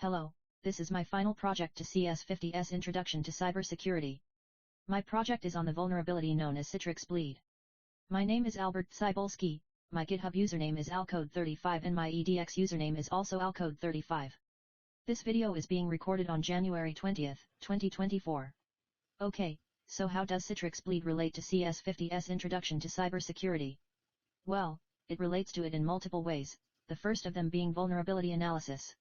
Hello, this is my final project to CS50cs Introduction to Cybersecurity. My project is on the vulnerability known as Citrix bleed. My name is Albert Cybulski, my GitHub username is alcode35 and my EDX username is also alcode35. This video is being recorded on January 20th, 2024. Okay, so how does Citrix bleed relate to CS50cs Introduction to Cybersecurity? Well, it relates to it in multiple ways, the first of them being vulnerability analysis.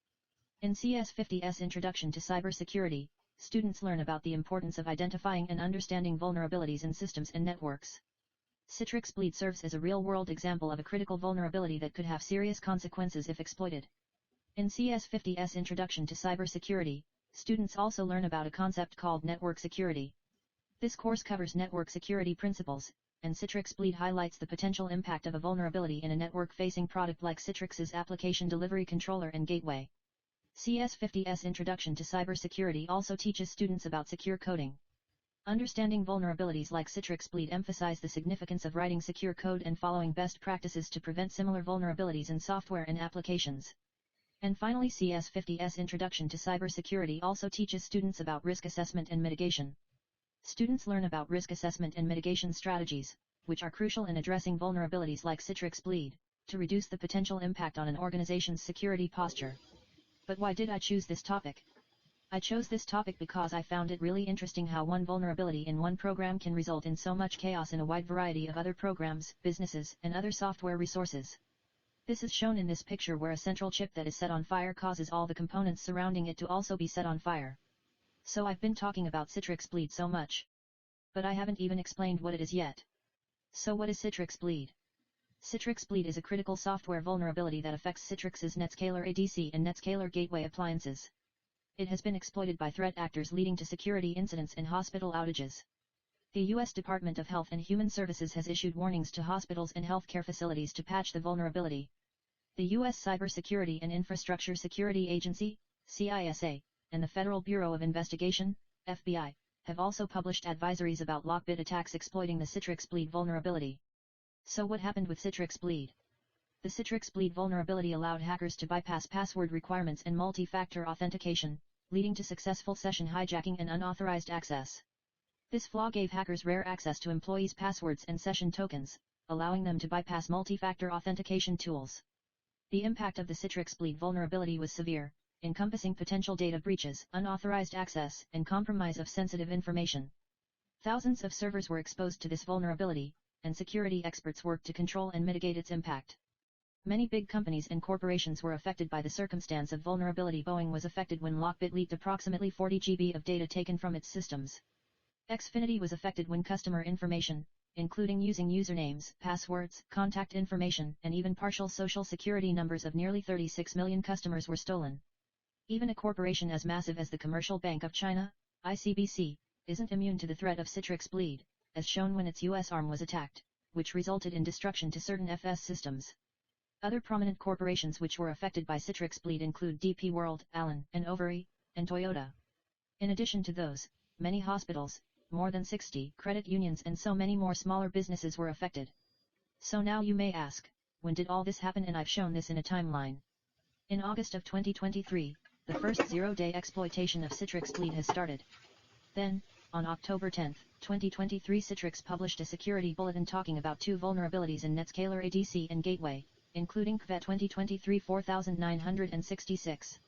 In CS50cs Introduction to Cybersecurity, students learn about the importance of identifying and understanding vulnerabilities in systems and networks. Citrix bleed serves as a real-world example of a critical vulnerability that could have serious consequences if exploited. In CS50cs Introduction to Cybersecurity, students also learn about a concept called network security. This course covers network security principles, and Citrix bleed highlights the potential impact of a vulnerability in a network-facing product like Citrix's application delivery controller and gateway. CS50cs Introduction to Cybersecurity also teaches students about secure coding. Understanding vulnerabilities like Citrix bleed emphasize the significance of writing secure code and following best practices to prevent similar vulnerabilities in software and applications. And finally, CS50cs Introduction to Cybersecurity also teaches students about risk assessment and mitigation. Students learn about risk assessment and mitigation strategies, which are crucial in addressing vulnerabilities like Citrix bleed, to reduce the potential impact on an organization's security posture. But why did I choose this topic? I chose this topic because I found it really interesting how one vulnerability in one program can result in so much chaos in a wide variety of other programs, businesses, and other software resources. This is shown in this picture where a central chip that is set on fire causes all the components surrounding it to also be set on fire. So I've been talking about Citrix bleed so much. But I haven't even explained what it is yet. So what is Citrix bleed? Citrix bleed is a critical software vulnerability that affects Citrix's NetScaler ADC and NetScaler gateway appliances. It has been exploited by threat actors, leading to security incidents and hospital outages. The U.S. Department of Health and Human Services has issued warnings to hospitals and healthcare facilities to patch the vulnerability. The U.S. Cybersecurity and Infrastructure Security Agency, CISA, and the Federal Bureau of Investigation, FBI, have also published advisories about lockbit attacks exploiting the Citrix bleed vulnerability. So what happened with Citrix bleed? The Citrix bleed vulnerability allowed hackers to bypass password requirements and multi-factor authentication, leading to successful session hijacking and unauthorized access. This flaw gave hackers rare access to employees' passwords and session tokens, allowing them to bypass multi-factor authentication tools. The impact of the Citrix bleed vulnerability was severe, encompassing potential data breaches, unauthorized access, and compromise of sensitive information. Thousands of servers were exposed to this vulnerability, and security experts worked to control and mitigate its impact. Many big companies and corporations were affected by the circumstance of vulnerability. Boeing was affected when Lockbit leaked approximately 40 GB of data taken from its systems. Xfinity was affected when customer information, including using usernames, passwords, contact information, and even partial social security numbers of nearly 36 million customers were stolen. Even a corporation as massive as the Commercial Bank of China, ICBC, isn't immune to the threat of Citrix bleed, as shown when its US arm was attacked, which resulted in destruction to certain FS systems. Other prominent corporations which were affected by Citrix bleed include DP World, Allen & Overy, and Toyota. In addition to those, many hospitals, more than 60 credit unions and so many more smaller businesses were affected. So now you may ask, when did all this happen? And I've shown this in a timeline. In August of 2023, the first zero-day exploitation of Citrix bleed has started. Then, on October 10, 2023, Citrix published a security bulletin talking about two vulnerabilities in NetScaler ADC and Gateway, including CVE 2023-4966.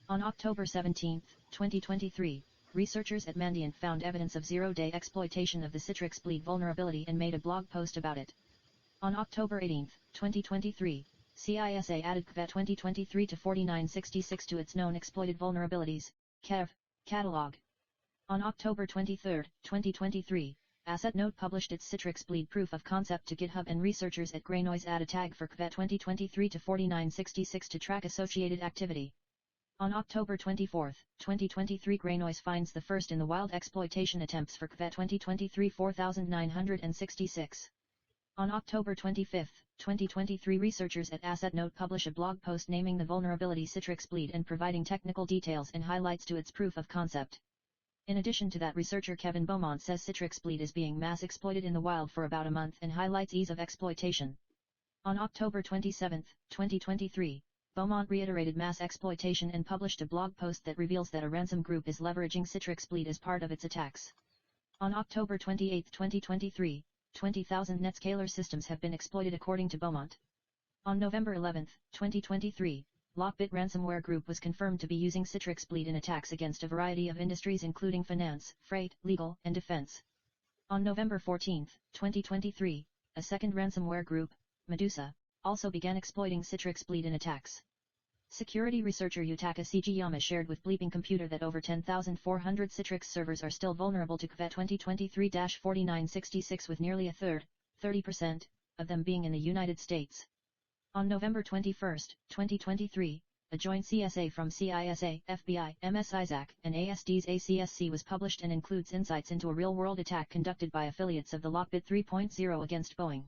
On October 17, 2023, researchers at Mandiant found evidence of zero-day exploitation of the Citrix bleed vulnerability and made a blog post about it. On October 18, 2023, CISA added CVE 2023-4966 to its known exploited vulnerabilities catalog. On October 23, 2023, AssetNote published its Citrix bleed proof of concept to GitHub, and researchers at Greynoise add a tag for CVE 2023-4966 to track associated activity. On October 24, 2023, Greynoise finds the first in the wild exploitation attempts for CVE 2023-4966. On October 25, 2023, researchers at AssetNote publish a blog post naming the vulnerability Citrix bleed and providing technical details and highlights to its proof of concept. In addition to that, researcher Kevin Beaumont says Citrix bleed is being mass exploited in the wild for about a month and highlights ease of exploitation. On October 27, 2023, Beaumont reiterated mass exploitation and published a blog post that reveals that a ransom group is leveraging Citrix Bleed as part of its attacks. On October 28, 2023, 20,000 NetScaler systems have been exploited according to Beaumont. On November 11, 2023, Lockbit ransomware group was confirmed to be using Citrix Bleed in attacks against a variety of industries including finance, freight, legal, and defense. On November 14, 2023, a second ransomware group, Medusa, also began exploiting Citrix Bleed in attacks. Security researcher Yutaka Sugiyama shared with Bleeping Computer that over 10,400 Citrix servers are still vulnerable to CVE 2023-4966 with nearly a third, 30%, of them being in the United States. On November 21, 2023, a joint CSA from CISA, FBI, MS-ISAC, and ASD's ACSC was published and includes insights into a real-world attack conducted by affiliates of the Lockbit 3.0 against Boeing.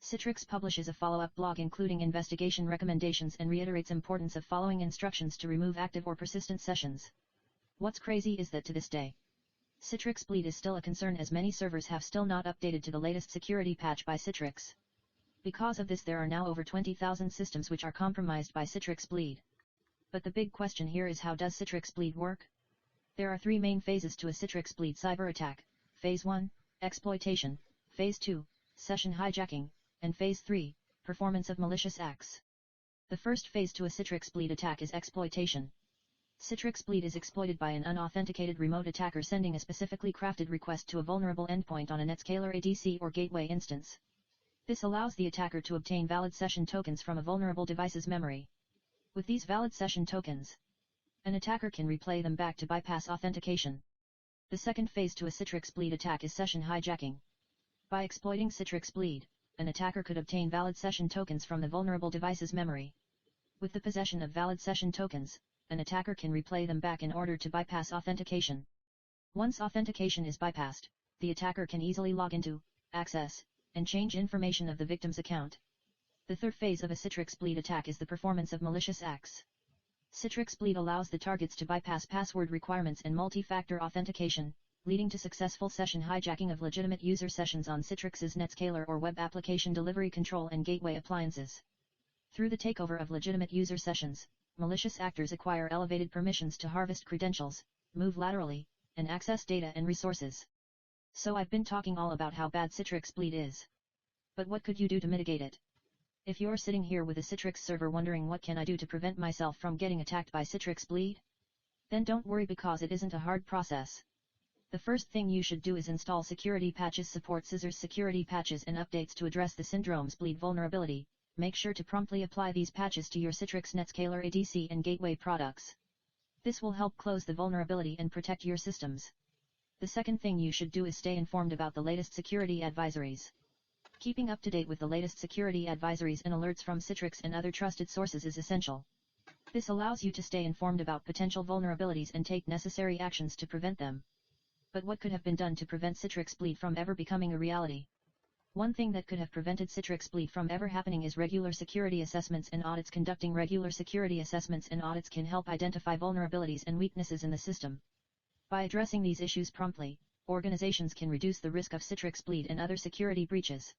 Citrix publishes a follow-up blog including investigation recommendations and reiterates importance of following instructions to remove active or persistent sessions. What's crazy is that to this day, Citrix Bleed is still a concern as many servers have still not updated to the latest security patch by Citrix. Because of this, there are now over 20,000 systems which are compromised by Citrix Bleed. But the big question here is, how does Citrix Bleed work? There are three main phases to a Citrix Bleed cyber attack: Phase 1, exploitation; Phase 2, session hijacking; and Phase 3, performance of malicious acts. The first phase to a Citrix Bleed attack is exploitation. Citrix Bleed is exploited by an unauthenticated remote attacker sending a specifically crafted request to a vulnerable endpoint on a NetScaler ADC or gateway instance. This allows the attacker to obtain valid session tokens from a vulnerable device's memory. With these valid session tokens, an attacker can replay them back to bypass authentication. The second phase to a Citrix Bleed attack is session hijacking. By exploiting Citrix Bleed, an attacker could obtain valid session tokens from the vulnerable device's memory. With the possession of valid session tokens, an attacker can replay them back in order to bypass authentication. Once authentication is bypassed, the attacker can easily log into, access, and change information of the victim's account. The third phase of a Citrix Bleed attack is the performance of malicious acts. Citrix Bleed allows the targets to bypass password requirements and multi-factor authentication, leading to successful session hijacking of legitimate user sessions on Citrix's NetScaler or web application delivery control and gateway appliances. Through the takeover of legitimate user sessions, malicious actors acquire elevated permissions to harvest credentials, move laterally, and access data and resources. So I've been talking all about how bad Citrix Bleed is. But what could you do to mitigate it? If you're sitting here with a Citrix server wondering what can I do to prevent myself from getting attacked by Citrix Bleed? Then don't worry, because it isn't a hard process. The first thing you should do is install security patches, support scissors security patches and updates to address the syndrome's Bleed vulnerability. Make sure to promptly apply these patches to your Citrix NetScaler ADC and gateway products. This will help close the vulnerability and protect your systems. The second thing you should do is stay informed about the latest security advisories. Keeping up to date with the latest security advisories and alerts from Citrix and other trusted sources is essential. This allows you to stay informed about potential vulnerabilities and take necessary actions to prevent them. But what could have been done to prevent Citrix Bleed from ever becoming a reality? One thing that could have prevented Citrix Bleed from ever happening is regular security assessments and audits. Conducting regular security assessments and audits can help identify vulnerabilities and weaknesses in the system. By addressing these issues promptly, organizations can reduce the risk of Citrix Bleed and other security breaches.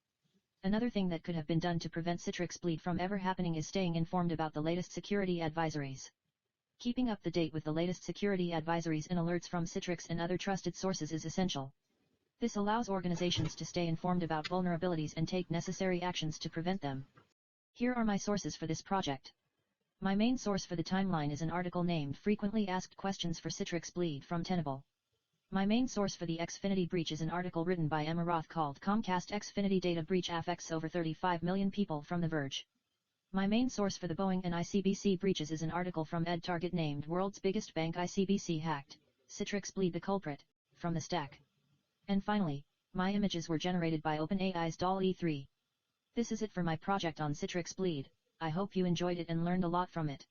Another thing that could have been done to prevent Citrix Bleed from ever happening is staying informed about the latest security advisories. Keeping up to date with the latest security advisories and alerts from Citrix and other trusted sources is essential. This allows organizations to stay informed about vulnerabilities and take necessary actions to prevent them. Here are my sources for this project. My main source for the timeline is an article named Frequently Asked Questions for Citrix Bleed from Tenable. My main source for the Xfinity breach is an article written by Emma Roth called Comcast Xfinity Data Breach Affects Over 35 Million People from The Verge. My main source for the Boeing and ICBC breaches is an article from EdTarget named World's Biggest Bank ICBC Hacked, Citrix Bleed the Culprit, from the Stack. And finally, my images were generated by OpenAI's DALL-E 3. This is it for my project on Citrix Bleed. I hope you enjoyed it and learned a lot from it.